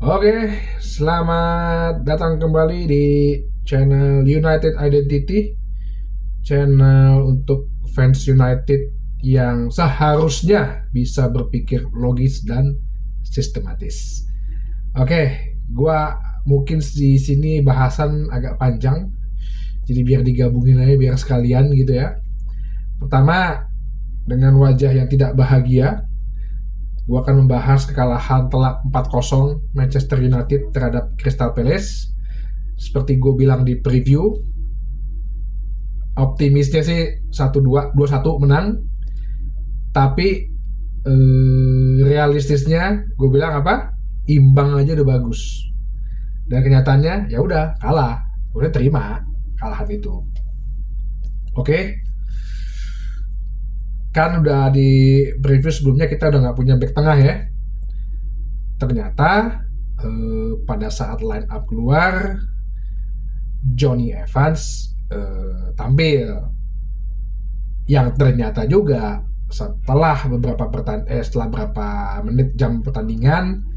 Oke, selamat datang kembali di channel United Identity, channel untuk fans United yang seharusnya bisa berpikir logis dan sistematis. Oke, gua mungkin di sini bahasan agak panjang, jadi biar digabungin aja biar sekalian gitu ya. Pertama, dengan wajah yang tidak bahagia, gua akan membahas kekalahan telak 4-0 Manchester United terhadap Crystal Palace. Seperti gue bilang di preview, optimisnya sih 1-2, 2-1 menang. Tapi realistisnya gue bilang apa? Imbang aja udah bagus. Dan kenyataannya ya udah kalah. Udah terima kalahan itu. Oke. Kan udah di preview sebelumnya kita udah nggak punya back tengah ya. Ternyata pada saat line up keluar, Johnny Evans tampil, yang ternyata juga setelah berapa menit jam pertandingan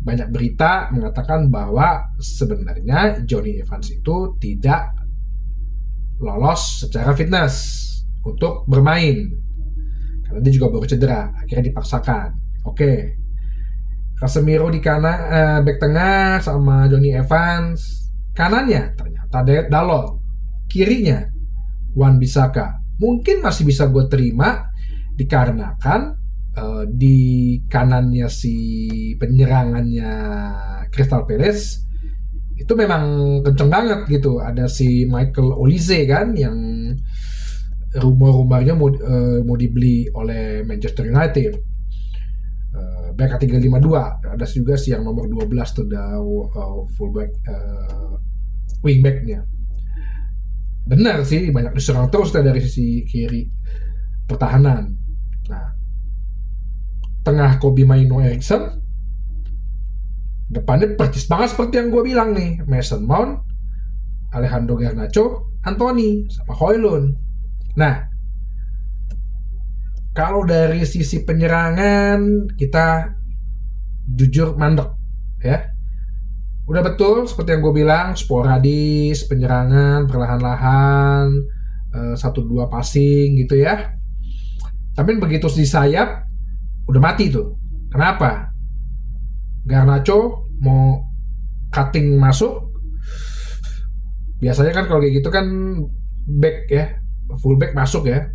banyak berita mengatakan bahwa sebenarnya Johnny Evans itu tidak lolos secara fitness untuk bermain karena dia juga baru cedera, akhirnya dipaksakan. Oke, Casemiro di kanan, back tengah sama Johnny Evans. Kanannya ternyata Dalot, kirinya Wan Bisaka. Mungkin masih bisa gue terima dikarenakan di kanannya si penyerangannya Crystal Palace itu memang kenceng banget gitu. Ada si Michael Olise kan yang rumor-rumornya mau dibeli oleh Manchester United. Back 352, ada juga sih yang nomor 12 tuh fullback, wingbacknya. Benar sih, banyak diserang terus dari sisi kiri pertahanan. Nah, tengah Kobe Maino Eriksen, depannya persis banget seperti yang gue bilang nih, Mason Mount, Alejandro Garnacho, Anthony, sama Højlund. Nah, kalau dari sisi penyerangan kita jujur mandek ya. Udah betul seperti yang gue bilang, sporadis penyerangan perlahan-lahan, 1-2 passing gitu ya. Tapi begitu di sayap udah mati tuh. Kenapa? Garnacho mau cutting masuk, biasanya kan kalau kayak gitu kan back ya, fullback masuk ya.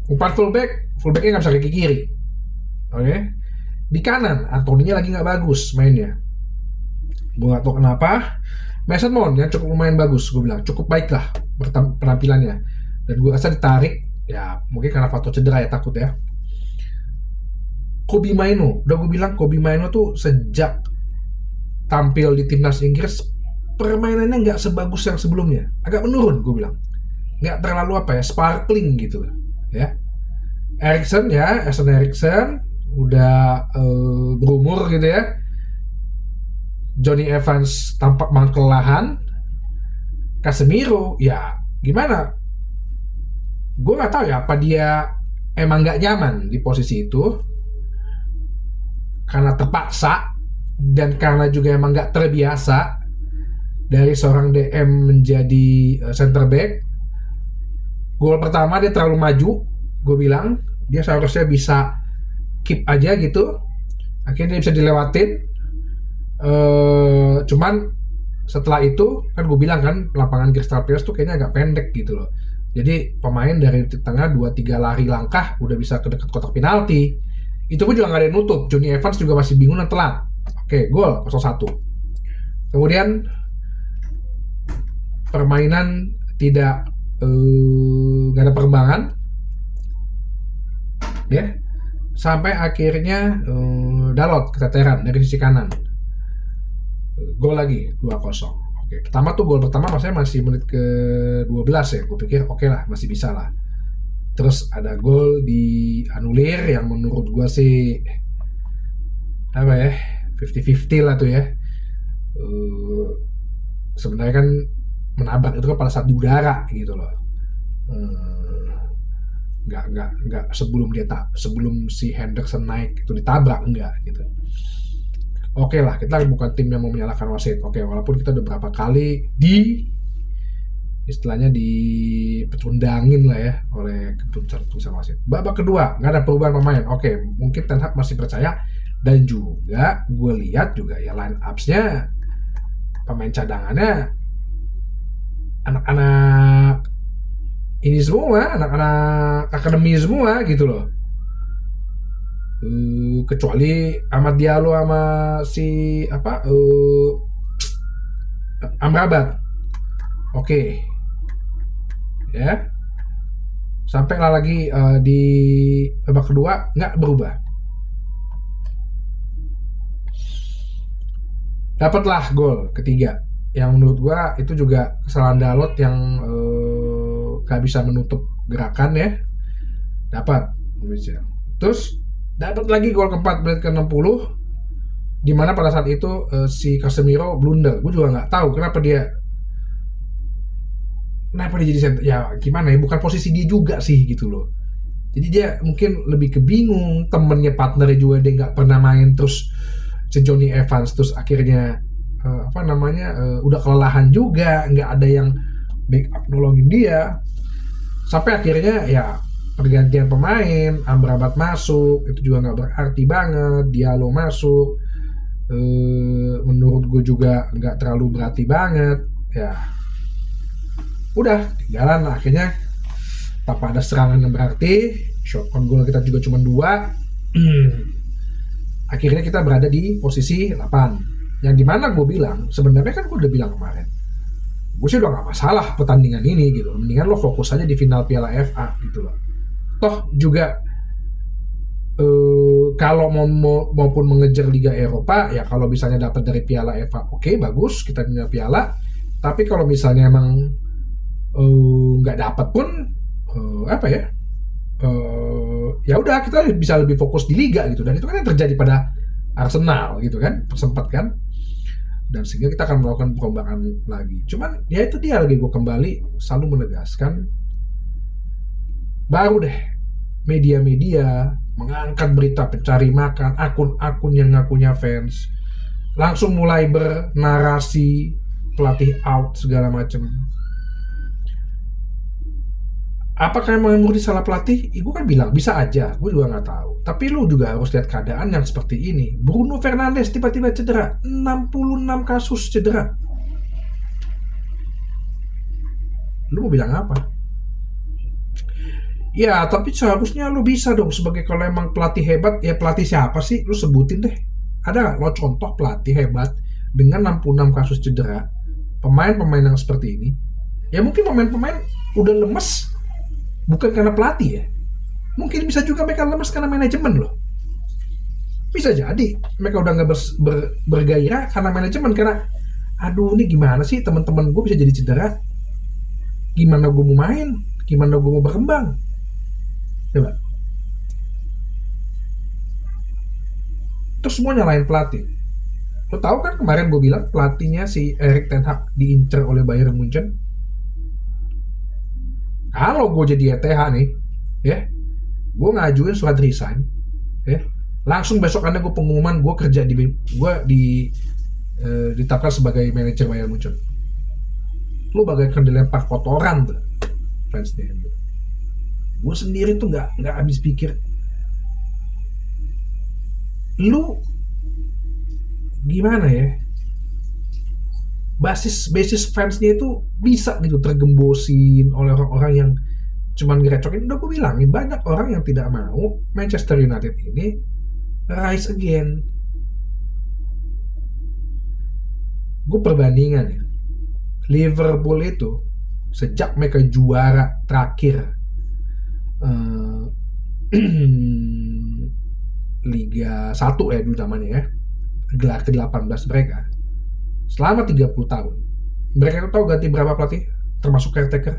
Umpan fullbacknya nggak bisa ke kiri. Oke, di kanan Antoninya lagi nggak bagus mainnya. Gue nggak tahu kenapa. Mason Mount yang cukup lumayan bagus, gue bilang cukup baik lah penampilannya. Dan gue rasa ditarik ya mungkin karena faktor cedera ya, takut ya. Kobe Maino, udah gue bilang Kobe Maino tuh sejak tampil di timnas Inggris permainannya nggak sebagus yang sebelumnya, agak menurun gue bilang, nggak terlalu apa ya, sparkling gitu ya. Eriksen ya, Essen Eriksen udah berumur gitu ya. Johnny Evans tampak kelelahan. Casemiro ya gimana, gue nggak tahu ya apa dia emang nggak nyaman di posisi itu karena terpaksa dan karena juga emang nggak terbiasa dari seorang DM menjadi center back. Gol pertama dia terlalu maju, gue bilang dia seharusnya bisa keep aja gitu, akhirnya dia bisa dilewatin. Cuman setelah itu kan gue bilang kan lapangan Crystal Palace tuh kayaknya agak pendek gitu loh, jadi pemain dari tengah 2-3 lari langkah udah bisa ke dekat kotak penalti. Itu pun juga nggak ada yang nutup. Johnny Evans juga masih bingung dan telat. Oke, gol 0-1. Kemudian permainan tidak nggak ada perkembangan ya, sampai akhirnya Dalot keteteran dari sisi kanan, gol lagi 2-0. Oke, pertama tuh gol pertama maksudnya masih menit ke 12 ya, gue pikir oke lah masih bisa lah. Terus ada gol di anulir yang menurut gue sih apa ya, 50-50 lah tuh ya. Sebenarnya kan menabrak itu kan pada saat di udara gitu loh. Nggak sebelum sebelum si Henderson naik itu ditabrak, enggak gitu. Oke lah, kita bukan tim yang mau menyalahkan wasit. Oke, walaupun kita udah berapa kali istilahnya dipecundangin lah ya oleh keputusan wasit. Babak kedua nggak ada perubahan pemain. Oke, mungkin Ten Hag masih percaya, dan juga gue lihat juga ya line ups-nya, pemain cadangannya anak-anak ini semua, anak-anak akademi semua gitu loh. Kecuali Ahmad Diallo sama si Amrabat. Oke. Ya. Sampailah lagi di babak kedua nggak berubah. Dapatlah gol ketiga. Yang menurut gua itu juga kesalahan Dalot yang nggak bisa menutup gerakan ya. Dapat. Terus dapat lagi gol keempat menit ke-60, di mana pada saat itu si Casemiro blunder. Gue juga nggak tahu kenapa dia jadi center. Ya gimana ya, bukan posisi dia juga sih gitu loh. Jadi dia mungkin lebih kebingung, temennya partnernya juga dia nggak pernah main, terus si Johnny Evans terus akhirnya udah kelelahan juga, nggak ada yang backup nolongin dia, sampai akhirnya ya pergantian pemain, Amrabat masuk, itu juga nggak berarti banget. Diallo masuk, menurut gue juga nggak terlalu berarti banget. Ya udah jalan lah, akhirnya tanpa ada serangan yang berarti, shot on goal kita juga cuma 2. Akhirnya kita berada di posisi 8, yang dimana gue bilang sebenarnya kan gue udah bilang kemarin, gue sih udah gak masalah pertandingan ini gitu, mendingan lo fokus aja di final Piala FA gitu loh. Toh juga kalau maupun mengejar Liga Eropa ya, kalau misalnya dapat dari Piala FA oke, bagus, kita punya piala. Tapi kalau misalnya emang nggak dapat pun ya udah, kita bisa lebih fokus di Liga gitu. Dan itu kan yang terjadi pada Arsenal gitu kan, sempat kan, dan sehingga kita akan melakukan perombakan lagi. Cuman ya itu dia, lagi gue kembali selalu menegaskan, baru deh media-media mengangkat berita pencari makan, akun-akun yang ngakunya fans langsung mulai bernarasi pelatih out segala macem. Apakah emang murni salah pelatih? Gue kan bilang bisa aja, gue juga nggak tahu. Tapi lu juga harus lihat keadaan yang seperti ini. Bruno Fernandes tiba-tiba cedera, 66 kasus cedera. Lu mau bilang apa? Ya, tapi seharusnya lu bisa dong, sebagai kalau emang pelatih hebat, ya pelatih siapa sih? Lu sebutin deh. Ada nggak lo contoh pelatih hebat dengan 66 kasus cedera, pemain-pemain yang seperti ini? Ya mungkin pemain-pemain udah lemes, bukan karena pelatih ya. Mungkin bisa juga mereka lemes karena manajemen loh. Bisa jadi mereka udah nggak bergairah karena manajemen, karena aduh ini gimana sih teman-teman gue bisa jadi cedera, gimana gue mau main, gimana gue mau berkembang. Coba. Terus semua nyalain pelatih. Lo tahu kan kemarin gue bilang pelatihnya si Erik ten Hag diincar oleh Bayern Munchen. Kalau gue jadi ETH nih, ya, gue ngajuin surat resign, ya, langsung besokannya gue pengumuman gue kerja ditetapkan sebagai manajer Bayern Munchen. Lu bagaikan dilempar kotoran tuh fansnya. Gue sendiri tuh nggak habis pikir. Lu gimana ya? Basis fansnya itu bisa gitu tergembosin oleh orang-orang yang cuman ngerecokin. Udah gue bilangin, banyak orang yang tidak mau Manchester United ini rise again. Gue perbandingan ya, Liverpool itu sejak mereka juara terakhir Liga 1 ya dulu namanya ya, gelar ke-18 mereka selama 30 tahun. Mereka tahu ganti berapa pelatih termasuk caretaker?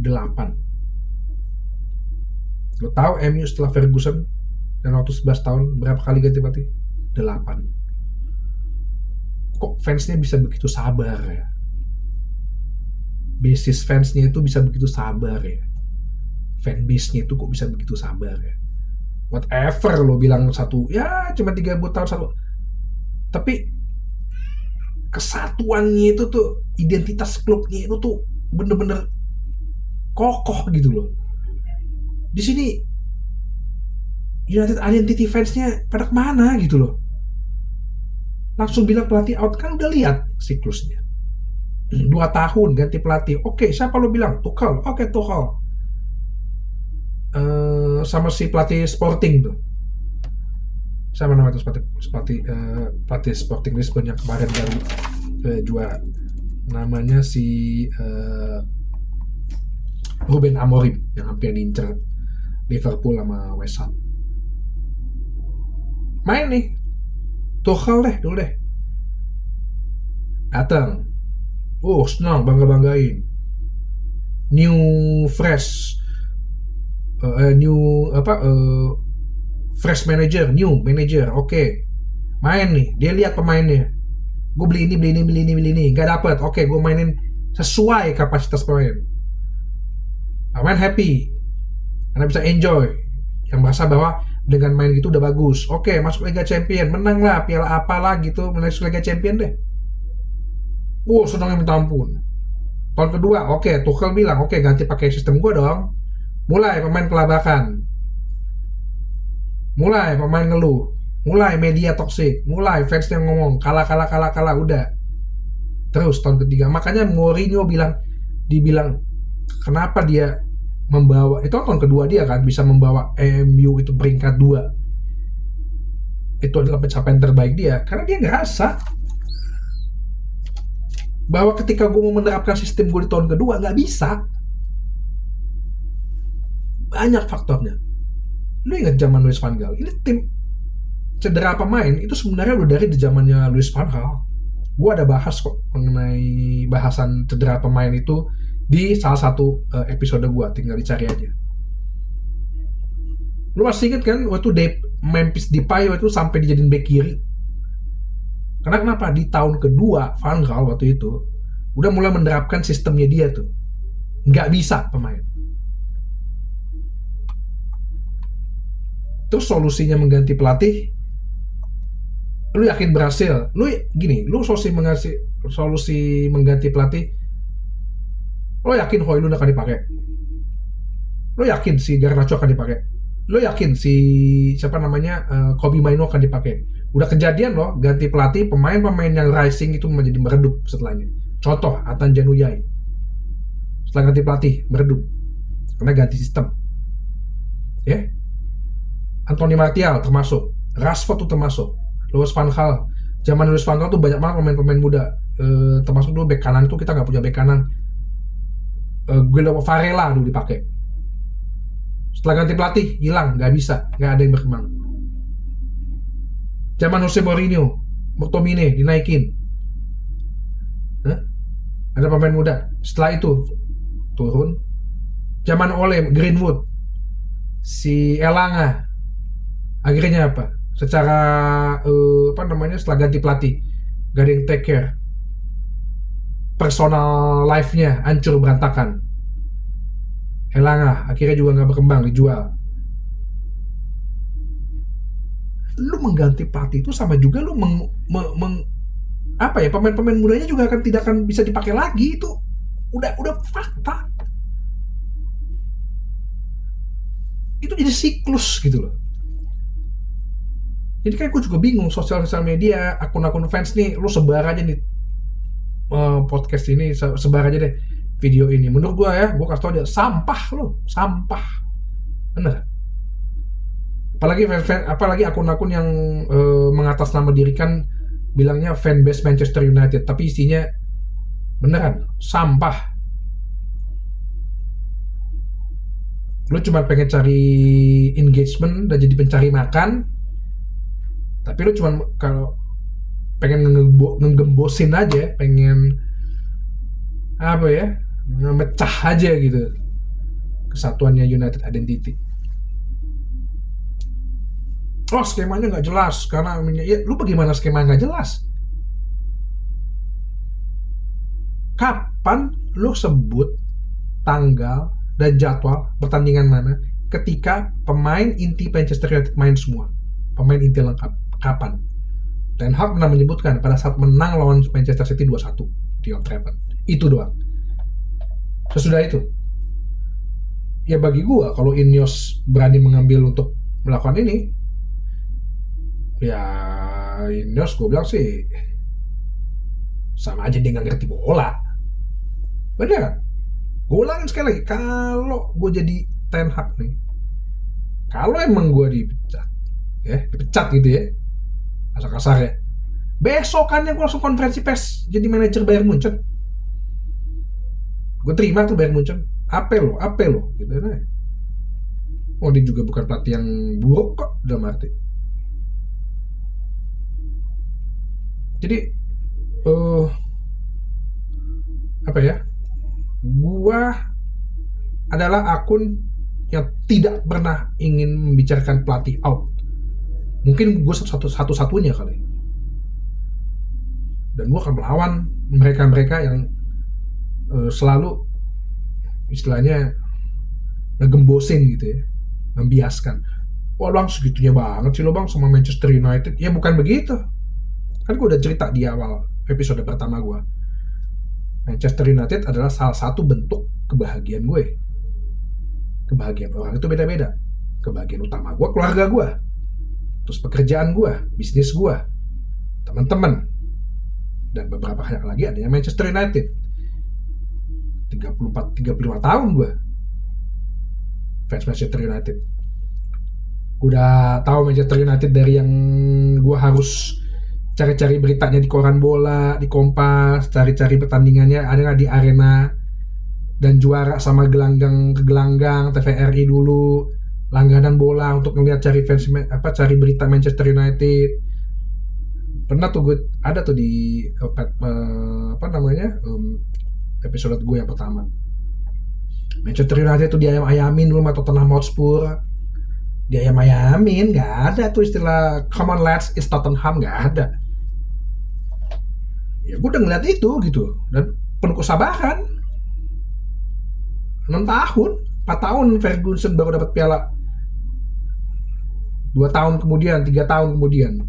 8. Lo tahu MU setelah Ferguson dan waktu 11 tahun berapa kali ganti pelatih? 8. Kok fansnya bisa begitu sabar ya? Basis fansnya itu bisa begitu sabar ya? Fanbase-nya itu kok bisa begitu sabar ya? Whatever lo bilang satu, ya cuma 30 tahun satu. Tapi kesatuannya itu tuh, identitas klubnya itu tuh bener-bener kokoh gitu loh. Di sini United Identity fansnya pada kemana gitu loh. Langsung bilang pelatih out, kan udah lihat siklusnya. 2 tahun ganti pelatih. Oke, siapa lo bilang? Tuchel. Oke, Tuchel. Sama si pelatih Sporting tuh. Siapa nama itu pelatih Sporting Lisbon yang kemarin baru juara. Namanya si Ruben Amorim yang hampir diincer Liverpool sama West Ham. Main nih, Tuchel dulu deh. Datang. Senang, bangga-banggain. New fresh fresh manager, new manager. Oke. Main nih, dia lihat pemainnya. Gue beli ini, nggak dapet. Oke, gue mainin sesuai kapasitas pemain. Pemain happy karena bisa enjoy, yang merasa bahwa dengan main gitu udah bagus. Oke, masuk Liga Champion, menang lah piala apalah gitu, masuk Liga Champion deh. Senangnya minta ampun. Tahun kedua, oke, Tuchel bilang, oke, ganti pakai sistem gue dong. Mulai pemain kelabakan, mulai pemain ngeluh, mulai media toksik, mulai fans yang ngomong kalah, udah. Terus tahun ketiga, makanya Mourinho dibilang kenapa dia membawa, itu tahun kedua dia kan bisa membawa MU itu peringkat 2. Itu adalah pencapaian terbaik dia, karena dia ngerasa bahwa ketika gue mau menerapkan sistem gue di tahun kedua nggak bisa. Banyak faktornya. Lu ingat zaman Louis van Gaal? Ini tim cedera pemain itu sebenarnya udah dari zamannya Louis van Gaal. Gue ada bahas kok mengenai bahasan cedera pemain itu di salah satu episode gue, tinggal dicari aja. Lu masih inget kan waktu Memphis Depay itu sampai dijadiin bek kiri? Karena kenapa? Di tahun kedua Van Gaal waktu itu udah mulai menerapkan sistemnya dia tuh. Nggak bisa pemain. Terus solusinya mengganti pelatih, lu yakin berhasil? Lu solusi mengganti pelatih, lo yakin Højlund akan dipakai? Lo yakin si Garnacho akan dipakai? Lo yakin si Kobbie Mainoo akan dipakai? Udah kejadian loh, ganti pelatih, pemain-pemain yang rising itu menjadi meredup setelahnya. Contoh, Atan Januzaj. Setelah ganti pelatih, meredup. Karena ganti sistem. Ya. Anthony Martial termasuk. Rashford tuh termasuk. Louis van Gaal. Zaman Louis van Gaal tuh banyak banget pemain-pemain muda. Termasuk dulu bek kanan tuh kita nggak punya bek kanan. Guillermo Varela dulu dipakai. Setelah ganti pelatih, hilang. Nggak bisa. Nggak ada yang berkembang. Zaman Jose Mourinho, McTominay dinaikin. Ada pemain muda. Setelah itu turun. Zaman Ole, Greenwood, si Elanga. Akhirnya apa? Secara setelah ganti pelatih, gak ada yang take care. Personal life-nya hancur berantakan. Elanga akhirnya juga gak berkembang, dijual. Lu mengganti pelatih itu sama juga lu pemain-pemain mudanya juga tidak akan bisa dipakai lagi. Itu udah fakta. Itu jadi siklus gitu loh. Jadi kan gue juga bingung, sosial media, akun-akun fans nih, lu sebar aja nih podcast ini, sebar aja deh video ini. Menurut gue ya, gue kasih tau aja, sampah. Bener. Apalagi akun-akun yang mengatasnama dirikan bilangnya fanbase Manchester United, tapi isinya beneran sampah. Lu cuma pengen cari engagement dan jadi pencari makan, tapi lu cuma kalau pengen ngegembosin aja, pengen ngemecah aja gitu kesatuannya United Identity. Skemanya nggak jelas karena ya lu bagaimana skema nggak jelas? Kapan lu sebut tanggal dan jadwal pertandingan mana ketika pemain inti Manchester United main semua, pemain inti lengkap? Kapan? Ten Hag pernah menyebutkan pada saat menang lawan Manchester City 2-1 di Old Trafford. Itu doang. Sesudah itu, ya bagi gua kalau Ineos berani mengambil untuk melakukan ini, ya Ineos gua bilang sih sama aja dia nggak ngerti bola. Bener kan? Gue ulangin sekali lagi, kalau gue jadi Ten Hag nih, kalau emang gue dipecat gitu ya, kasar-kasar ya, besokannya gue langsung konferensi pers jadi manajer Bayern Munchen. Gue terima tuh Bayern Munchen. Apa lo, gitu nah. Oh dia juga bukan pelatih yang buruk kok, dalam arti. Jadi, apa ya? Gua adalah akun yang tidak pernah ingin membicarakan pelatih out. Mungkin gue satu-satunya kali. Dan gue akan melawan mereka-mereka yang selalu istilahnya ngegembosin gitu ya, membiaskan. Wah bang segitunya banget sih lo bang sama Manchester United. Ya bukan begitu. Kan gue udah cerita di awal episode pertama gue. Manchester United adalah salah satu bentuk kebahagiaan gue. Kebahagiaan orang itu beda-beda. Kebahagiaan utama gue keluarga gue, terus pekerjaan gue, bisnis gue, teman-teman, dan beberapa hal lagi adanya Manchester United. 34-35 tahun gue fans Manchester United. Udah tahu Manchester United dari yang gue harus cari-cari beritanya di koran bola, di Kompas, cari-cari pertandingannya ada nggak di arena, dan juara sama gelanggang TVRI dulu, langganan bola untuk ngeliat cari cari berita Manchester United. Pernah tuh gue ada tuh di episode gue yang pertama. Manchester United tuh diayam-ayamin dulu sama Tottenham Hotspur. Diayam-ayamin, nggak ada tuh istilah come on lads it's Tottenham, nggak ada. Ya gue udah ngeliat itu gitu dan penuh kesabaran. 6 tahun, 4 tahun Ferguson baru dapat piala. 2 tahun kemudian, 3 tahun kemudian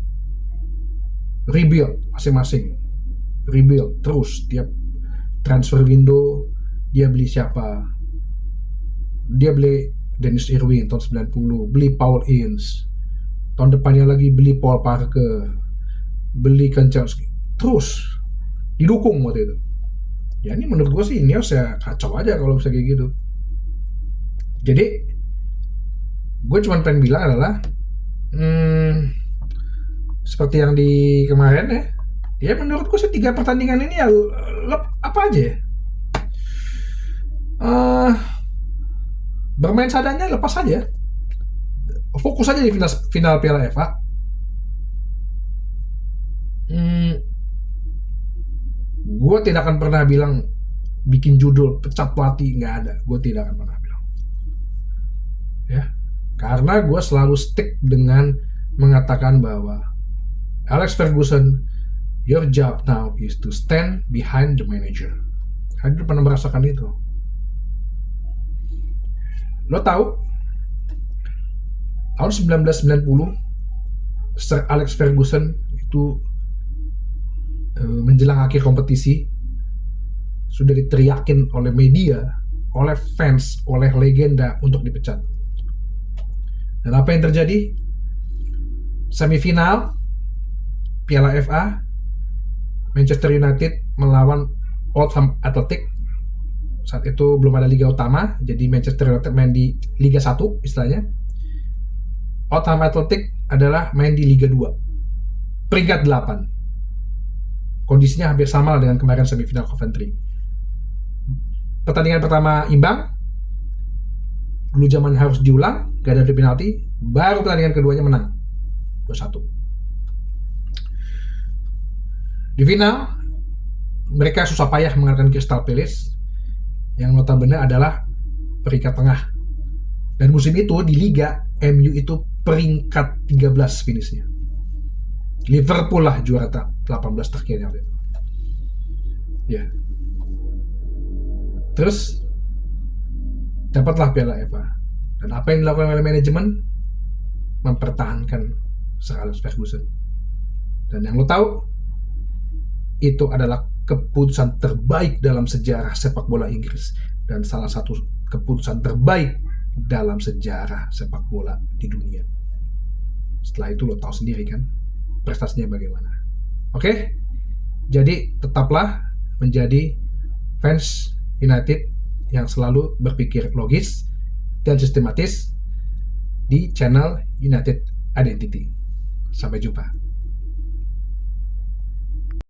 rebuild masing-masing. Rebuild terus tiap transfer window. Dia beli siapa? Dia beli Dennis Irwin tahun 90, beli Paul Ince. Tahun depannya lagi beli Paul Parker, beli Kanchelski. Terus didukung waktu itu. Ya ini menurut gue sih Ineos ya kacau aja kalau bisa kayak gitu. Jadi gue cuma pengen bilang adalah seperti yang di kemarin ya menurut gue sih 3 pertandingan ini ya apa aja ya, bermain seadanya, lepas aja, fokus aja di final Piala FA. Gue tidak akan pernah bilang bikin judul pecat pelatih, nggak ada. Gue tidak akan pernah bilang ya, karena gue selalu stick dengan mengatakan bahwa Alex Ferguson, your job now is to stand behind the manager. Anda pernah merasakan itu? Lo tahu tahun 1990 Sir Alex Ferguson itu menjelang akhir kompetisi sudah diteriakin oleh media, oleh fans, oleh legenda untuk dipecat. Dan apa yang terjadi? Semifinal Piala FA, Manchester United melawan Oldham Athletic. Saat itu belum ada liga utama, jadi Manchester United main di Liga 1 istilahnya. Oldham Athletic adalah main di Liga 2, peringkat 8. Kondisinya hampir sama dengan kemarin semifinal Coventry. Pertandingan pertama imbang, dulu zaman harus diulang, gak ada penalti, baru pertandingan keduanya menang 2-1. Di final, mereka susah payah mengalahkan Crystal Palace, yang notabene adalah peringkat tengah. Dan musim itu di Liga, MU itu peringkat 13 finishnya. Liverpool lah juara 18 terakhirnya waktu itu. Ya. Terus dapatlah Piala FA. Dan apa yang dilakukan oleh manajemen? Mempertahankan Sir Alex Ferguson. Dan yang lo tahu, itu adalah keputusan terbaik dalam sejarah sepak bola Inggris. Dan salah satu keputusan terbaik dalam sejarah sepak bola di dunia. Setelah itu lo tahu sendiri kan prestasinya bagaimana. Oke? Jadi tetaplah menjadi fans United yang selalu berpikir logis dan sistematis di channel United Identity. Sampai jumpa.